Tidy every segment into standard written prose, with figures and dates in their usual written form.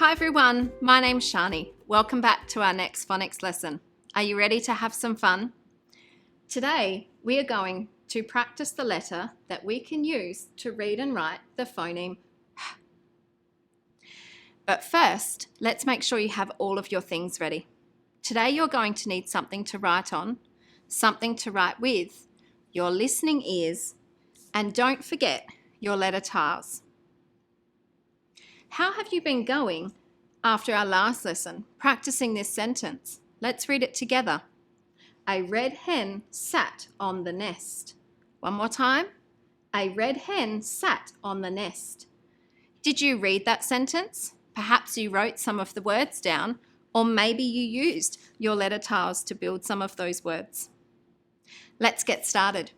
Hi everyone, my name's Shani. Welcome back to our next phonics lesson. Are you ready to have some fun? Today we are going to practice the letter that we can use to read and write the phoneme H. But first, let's make sure you have all of your things ready. Today you're going to need something to write on, something to write with, your listening ears, and don't forget your letter tiles. How have you been going after our last lesson, practicing this sentence? Let's read it together. A red hen sat on the nest. One more time. A red hen sat on the nest. Did you read that sentence? Perhaps you wrote some of the words down, or maybe you used your letter tiles to build some of those words. Let's get started.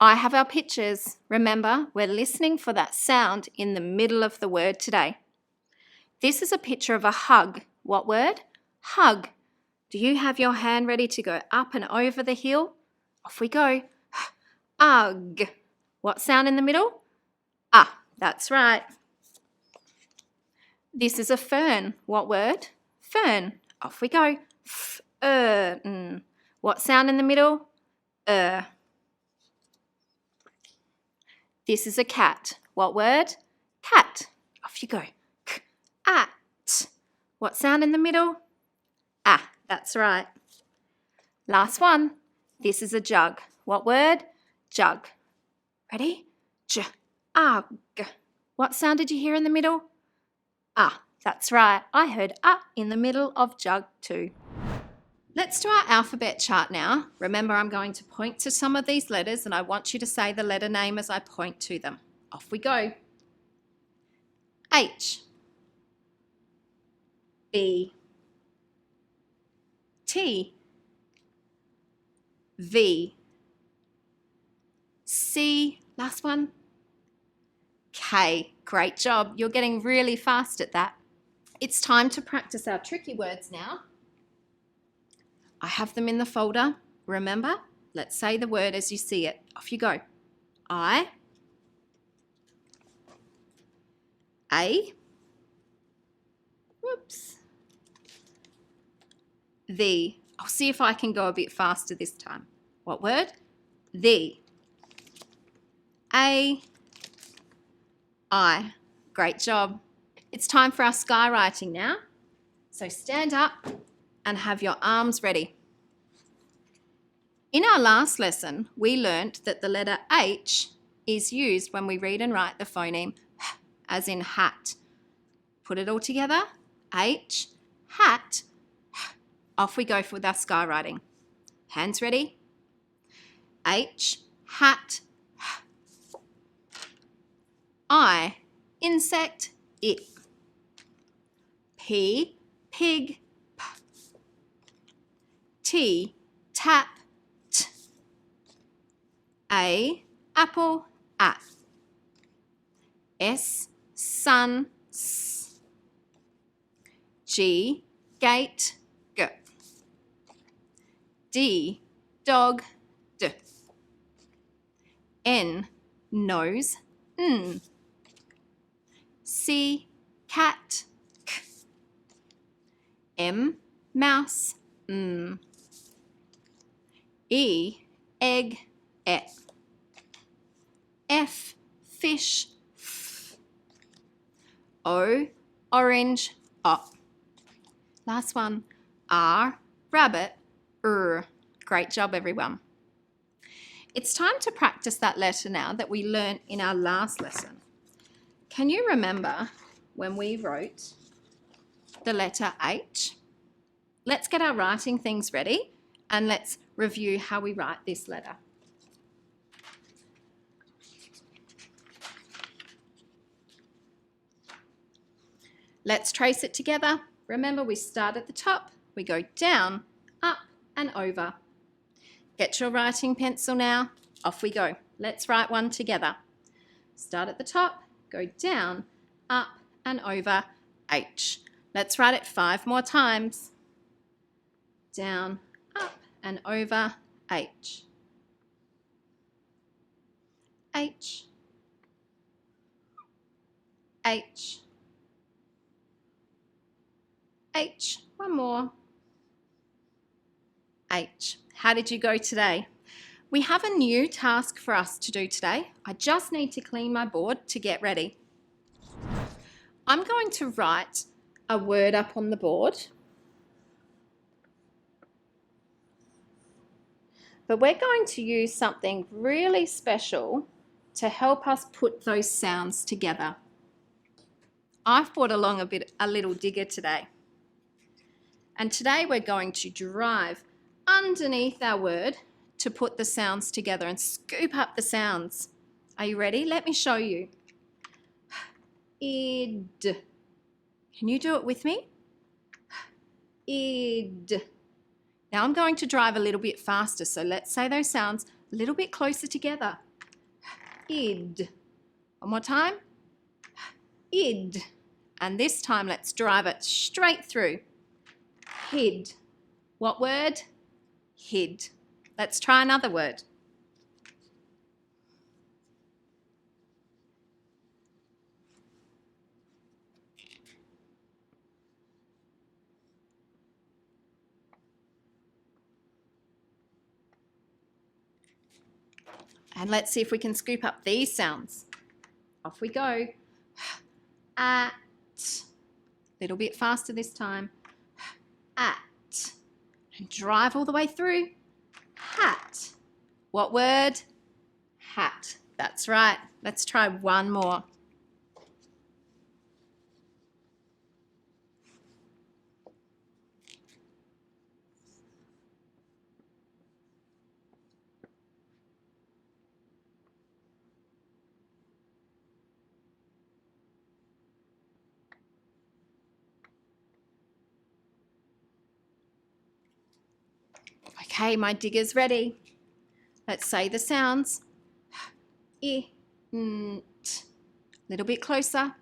I have our pictures. Remember, we're listening for that sound in the middle of the word today. This is a picture of a hug. What word? Hug. Do you have your hand ready to go up and over the heel? Off we go. Ugh. What sound in the middle? Ah, that's right. This is a fern. What word? Fern. Off we go. Fern. What sound in the middle? This is a cat. What word? Cat. Off you go. At. What sound in the middle? Ah, that's right. Last one. This is a jug. What word? Jug. Ready? Jug. What sound did you hear in the middle? Ah, that's right. I heard in the middle of jug too. Let's do our alphabet chart now. Remember, I'm going to point to some of these letters and I want you to say the letter name as I point to them. Off we go. H, B, T, V, C, last one, K. Great job. You're getting really fast at that. It's time to practice our tricky words now. I have them in the folder. Remember, let's say the word as you see it. Off you go. I, A, whoops, the. I'll see if I can go a bit faster this time. What word? The. A, I. Great job. It's time for our sky writing now. So stand up and have your arms ready. In our last lesson, we learnt that the letter H is used when we read and write the phoneme H, as in hat. Put it all together. H, hat. Off we go with our sky writing. Hands ready? H, hat. I, insect, it. P, pig, p. T, tap, t. A, apple, at. S, sun, s. G, gate, g. D, dog, d. N, nose, n. C, cat, k. M, mouse, m. E, egg, e. F, fish, f. O, orange, o. Last one. R, rabbit, r. Great job, everyone. It's time to practice that letter now that we learnt in our last lesson. Can you remember when we wrote the letter H? Let's get our writing things ready and let's review how we write this letter. Let's trace it together. Remember, we start at the top, we go down, up and over. Get your writing pencil now. Off we go. Let's write one together. Start at the top, go down, up and over, H. Let's write it 5 more times. Down, up and over, H. H. H. H. One more. H. How did you go today? We have a new task for us to do today. I just need to clean my board to get ready. I'm going to write a word up on the board. But we're going to use something really special to help us put those sounds together. I've brought along a little digger today. And today we're going to drive underneath our word to put the sounds together and scoop up the sounds. Are you ready? Let me show you. Id. Can you do it with me? Id. Now I'm going to drive a little bit faster, so let's say those sounds a little bit closer together. Id. One more time. Id. And this time let's drive it straight through. Hid. What word? Hid. Let's try another word. And let's see if we can scoop up these sounds. Off we go. At. Little bit faster this time. At. And drive all the way through. Hat. What word? Hat. That's right. Let's try one more. Okay, my digger's ready. Let's say the sounds. I, nt. Little bit closer.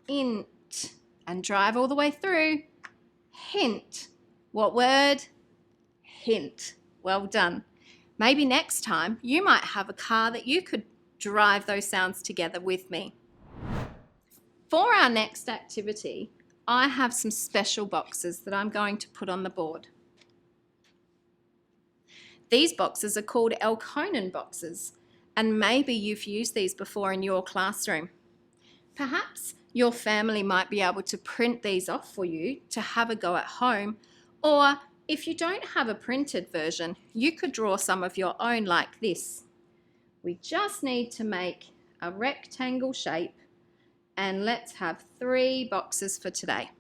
Int. And drive all the way through. Hint. What word? Hint. Well done. Maybe next time you might have a car that you could drive those sounds together with me. For our next activity, I have some special boxes that I'm going to put on the board. These boxes are called alconan boxes, and maybe you've used these before in your classroom. Perhaps your family might be able to print these off for you to have a go at home, or if you don't have a printed version, you could draw some of your own like this. We just need to make a rectangle shape, and let's have 3 boxes for today.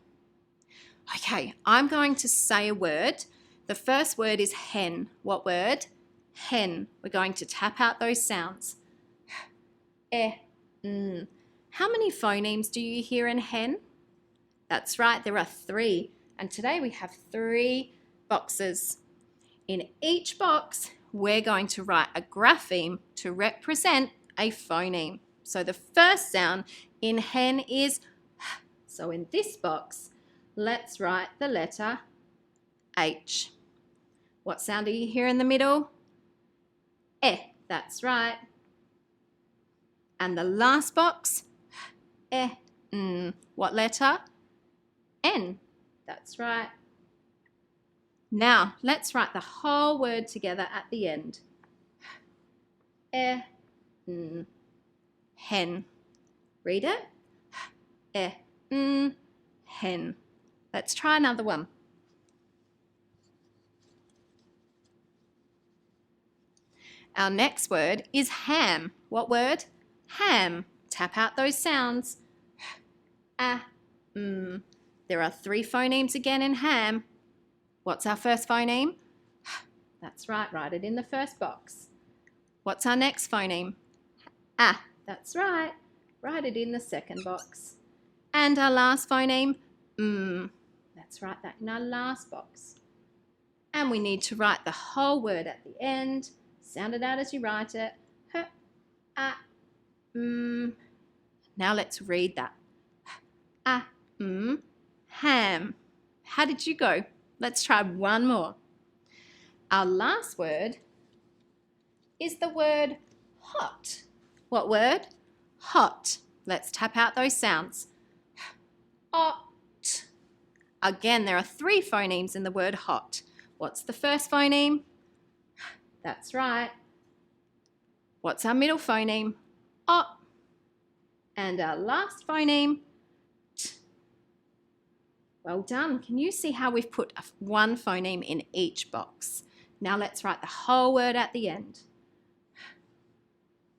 Okay, I'm going to say a word. The first word is hen. What word? Hen. We're going to tap out those sounds. How many phonemes do you hear in hen? That's right, there are 3. And today we have 3 boxes. In each box, we're going to write a grapheme to represent a phoneme. So the first sound in hen is h. So in this box, let's write the letter H. What sound do you hear in the middle? Eh, that's right. And the last box, what letter? N, that's right. Now, let's write the whole word together at the end. Hen. Read it. Hen. Let's try another one. Our next word is ham. What word? Ham. Tap out those sounds. There are 3 phonemes again in ham. What's our first phoneme? That's right, write it in the first box. What's our next phoneme? That's right, write it in the second box. And our last phoneme? Let's write that in our last box. And we need to write the whole word at the end. Sound it out as you write it. Now let's read that. Ham. How did you go? Let's try one more. Our last word is the word hot. What word? Hot. Let's tap out those sounds. Ot. Again, there are 3 phonemes in the word hot. What's the first phoneme? That's right. What's our middle phoneme? O. And our last phoneme? T. Well done. Can you see how we've put 1 phoneme in each box? Now let's write the whole word at the end.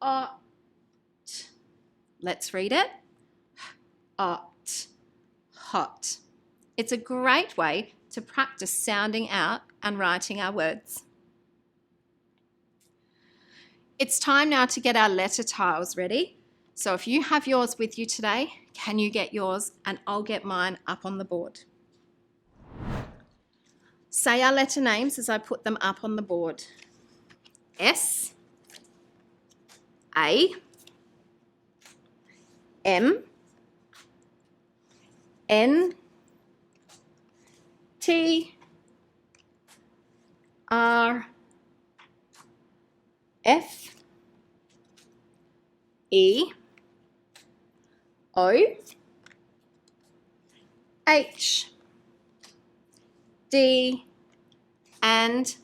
Ot. Let's read it. Ot. Hot. It's a great way to practice sounding out and writing our words. It's time now to get our letter tiles ready. So if you have yours with you today, can you get yours and I'll get mine up on the board. Say our letter names as I put them up on the board. S, A, M, N, T, R, F, E, O, H, D, and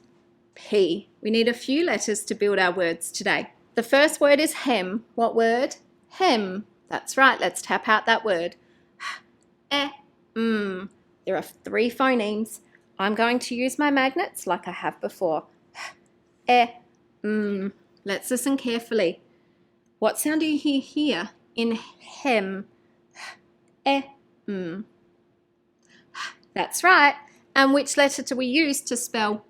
P. We need a few letters to build our words today. The first word is hem. What word? Hem. That's right. Let's tap out that word. There are 3 phonemes. I'm going to use my magnets like I have before. Let's listen carefully. What sound do you hear here in hem? That's right. And which letter do we use to spell?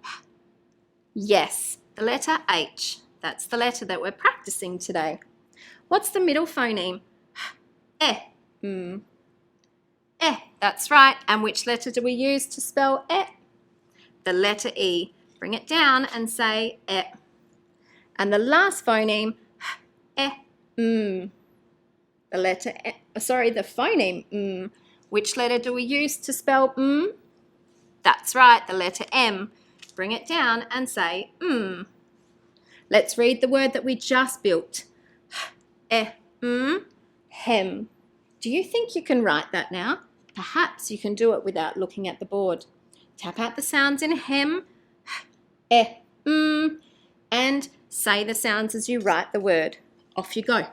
Yes, the letter H. That's the letter that we're practicing today. What's the middle phoneme? That's right. And which letter do we use to spell The letter E. Bring it down and say And the last phoneme, the phoneme Which letter do we use to spell That's right, the letter M. Bring it down and say Let's read the word that we just built. Hem. Do you think you can write that now? Perhaps you can do it without looking at the board. Tap out the sounds in hem, and say the sounds as you write the word. Off you go.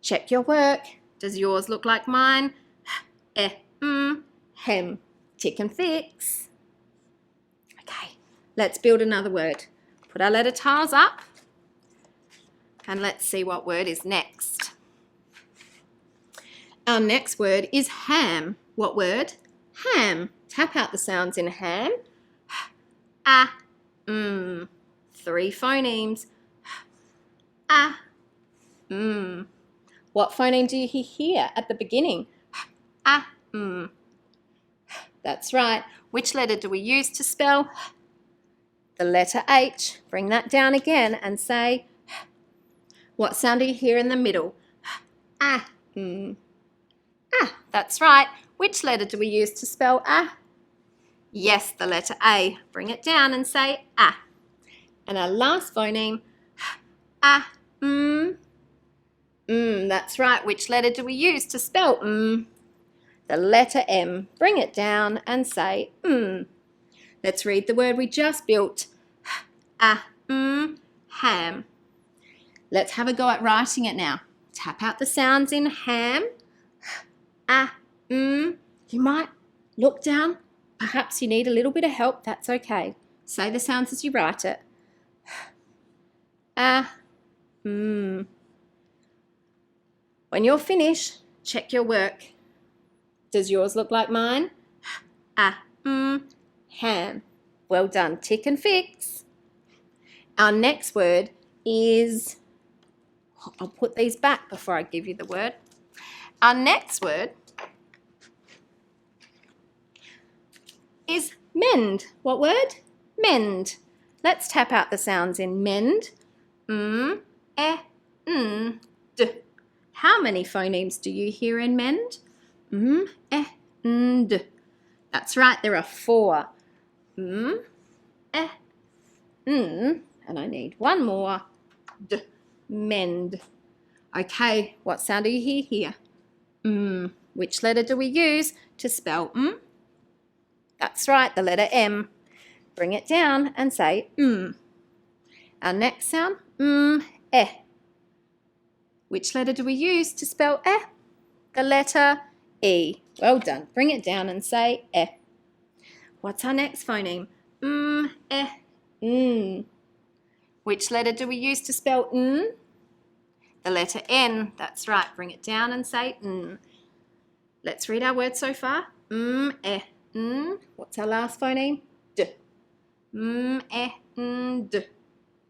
Check your work. Does yours look like mine? Hem. Tick and fix. Okay, let's build another word. Put our letter tiles up and let's see what word is next. Our next word is ham. What word? Ham. Tap out the sounds in ham. 3 phonemes. What phoneme do you hear here at the beginning? That's right. Which letter do we use to spell? The letter H. Bring that down again and say, what sound do you hear in the middle? That's right. Which letter do we use to spell Yes, the letter A. Bring it down and say And our last phoneme, that's right. Which letter do we use to spell The letter M. Bring it down and say Let's read the word we just built. Ham. Let's have a go at writing it now. Tap out the sounds in ham. You might look down. Perhaps you need a little bit of help. That's okay. Say the sounds as you write it. When you're finished, check your work. Does yours look like mine? Ham. Well done. Tick and fix. Our next word is, I'll put these back before I give you the word. Our next word is mend. What word? Mend. Let's tap out the sounds in mend. D. How many phonemes do you hear in mend? D. That's right, there are 4. And I need one more. D. Mend. Okay, what sound do you hear here? Which letter do we use to spell m? That's right, the letter M. Bring it down and say Our next sound, eh. Which letter do we use to spell eh? The letter E. Well done. Bring it down and say eh. What's our next phoneme? Which letter do we use to spell n? The letter N. That's right. Bring it down and say n. Let's read our words so far. What's our last phoneme? D. D.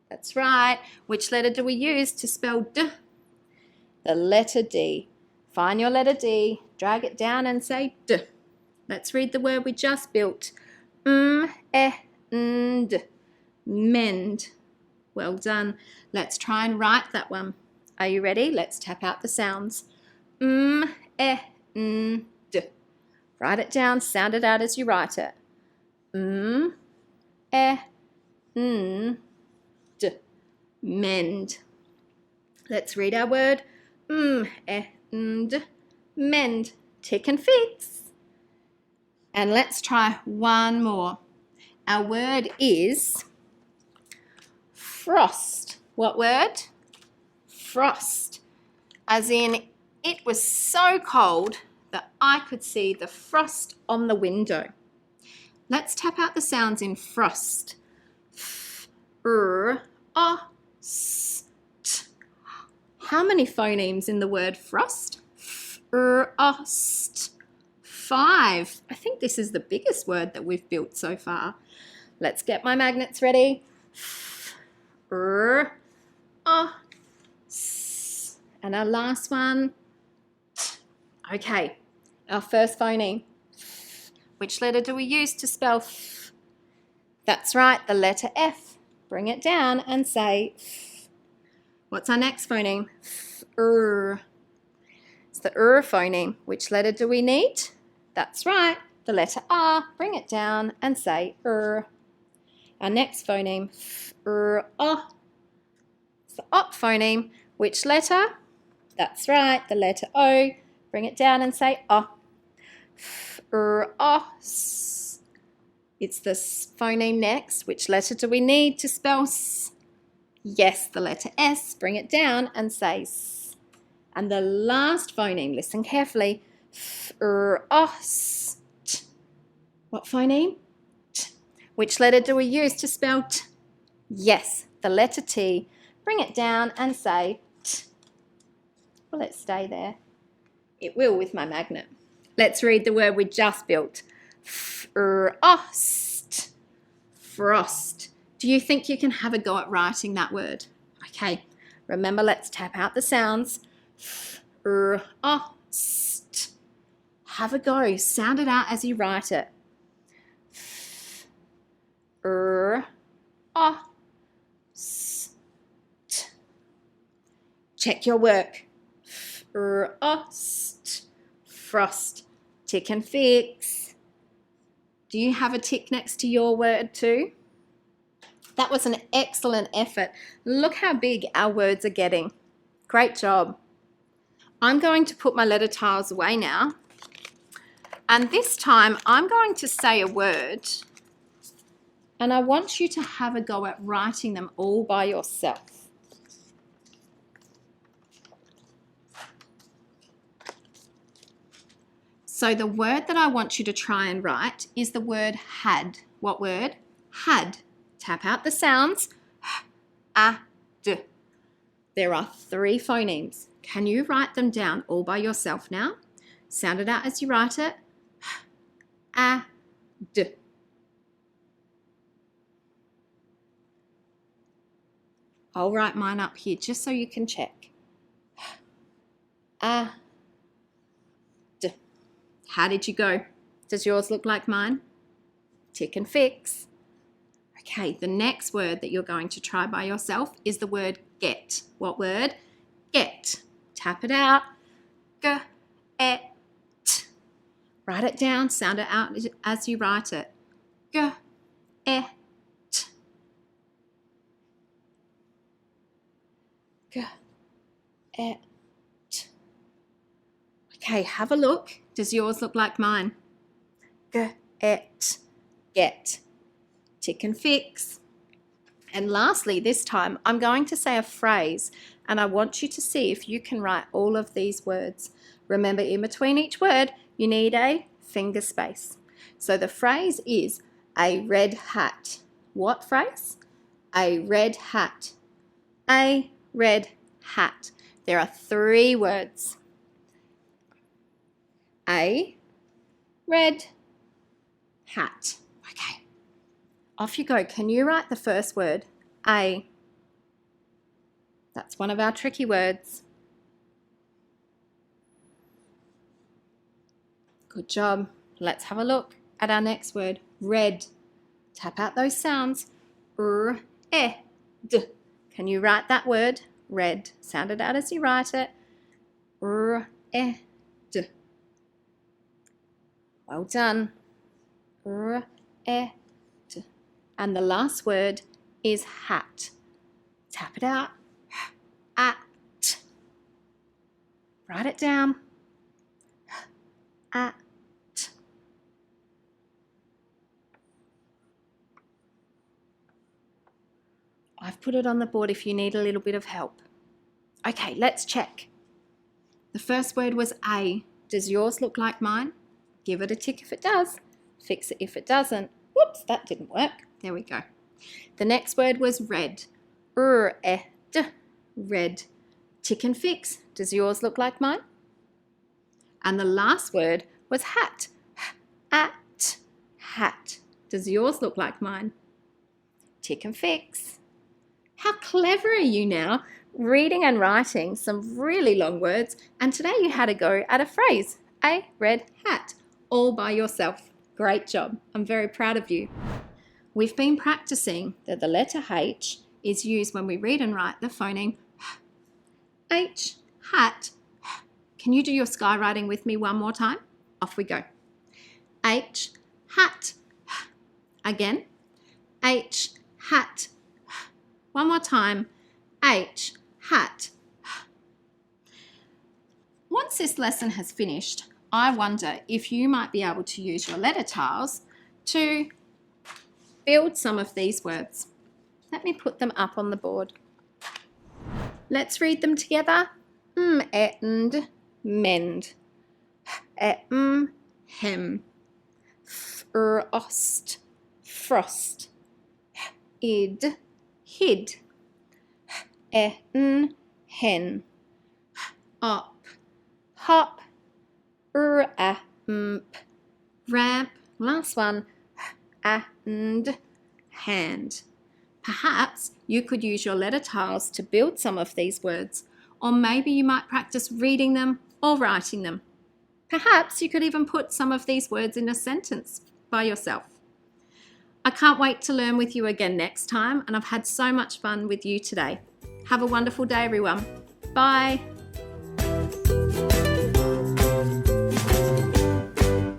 That's right. Which letter do we use to spell D? The letter D. Find your letter D, drag it down and say D. Let's read the word we just built. Mend. Well done. Let's try and write that one. Are you ready? Let's tap out the sounds. Write it down, sound it out as you write it. Mend. Let's read our word. Mend. Tick and fix. And let's try one more. Our word is frost. What word? Frost. As in, it was so cold that I could see the frost on the window. Let's tap out the sounds in frost. How many phonemes in the word frost? Frost. 5. I think this is the biggest word that we've built so far. Let's get my magnets ready. And our last one. Okay, our first phoneme. Which letter do we use to spell f? That's right, the letter F. Bring it down and say f. What's our next phoneme? It's the phoneme. Which letter do we need? That's right, the letter R. Bring it down and say Our next phoneme, It's the op phoneme. Which letter? That's right, the letter O. Bring it down and say O. It's the phoneme next. Which letter do we need to spell S? Yes, the letter S. Bring it down and say S. And the last phoneme, listen carefully. What phoneme? T. Which letter do we use to spell T? Yes, the letter T. Bring it down and say T. Will it stay there? It will with my magnet. Let's read the word we just built. Frost. Frost. Do you think you can have a go at writing that word? Okay, remember, let's tap out the sounds. Frost. Have a go. Sound it out as you write it. Frost. Check your work. Frost. Frost. Tick and fix. Do you have a tick next to your word too? That was an excellent effort. Look how big our words are getting. Great job. I'm going to put my letter tiles away now. And this time I'm going to say a word. And I want you to have a go at writing them all by yourself. So the word that I want you to try and write is the word had. What word? Had. Tap out the sounds. D. There are 3 phonemes. Can you write them down all by yourself now? Sound it out as you write it. D. I'll write mine up here just so you can check. D. How did you go? Does yours look like mine? Tick and fix. Okay, the next word that you're going to try by yourself is the word get. What word? Get. Tap it out. Get. Write it down. Sound it out as you write it. Get. Get. Okay, have a look. Does yours look like mine? Get. Tick and fix. And lastly, this time, I'm going to say a phrase, and I want you to see if you can write all of these words. Remember, in between each word, you need a finger space. So the phrase is a red hat. What phrase? A red hat. A red hat. There are 3 words. A red hat. Okay. Off you go. Can you write the first word? A. That's one of our tricky words. Good job. Let's have a look at our next word. Red. Tap out those sounds. R, e, d. Can you write that word? Red. Sound it out as you write it. R, e, d. Well done. R, e, d. And the last word is hat. Tap it out. At. Write it down. At. I've put it on the board if you need a little bit of help. Okay, let's check. The first word was A. Does yours look like mine? Give it a tick if it does. Fix it if it doesn't. Whoops, that didn't work. There we go. The next word was red. R-e-d. Red. Tick and fix. Does yours look like mine? And the last word was hat. At. Hat. Does yours look like mine? Tick and fix. How clever are you now? Reading and writing some really long words, and today you had a go at a phrase, a red hat, all by yourself. Great job. I'm very proud of you. We've been practicing that the letter H is used when we read and write the phoneme H, hat. Can you do your skywriting with me one more time? Off we go. H, hat. Again. H, hat. One more time. H, hat. Once this lesson has finished, I wonder if you might be able to use your letter tiles to build some of these words. Let me put them up on the board. Let's read them together. And mend. Hem. Frost. Frost. Id. Hid. Hen. Up. Hop. Ramp. Last one. And hand. Perhaps you could use your letter tiles to build some of these words, or maybe you might practice reading them or writing them. Perhaps you could even put some of these words in a sentence by yourself. I can't wait to learn with you again next time, and I've had so much fun with you today. Have a wonderful day, everyone. Bye.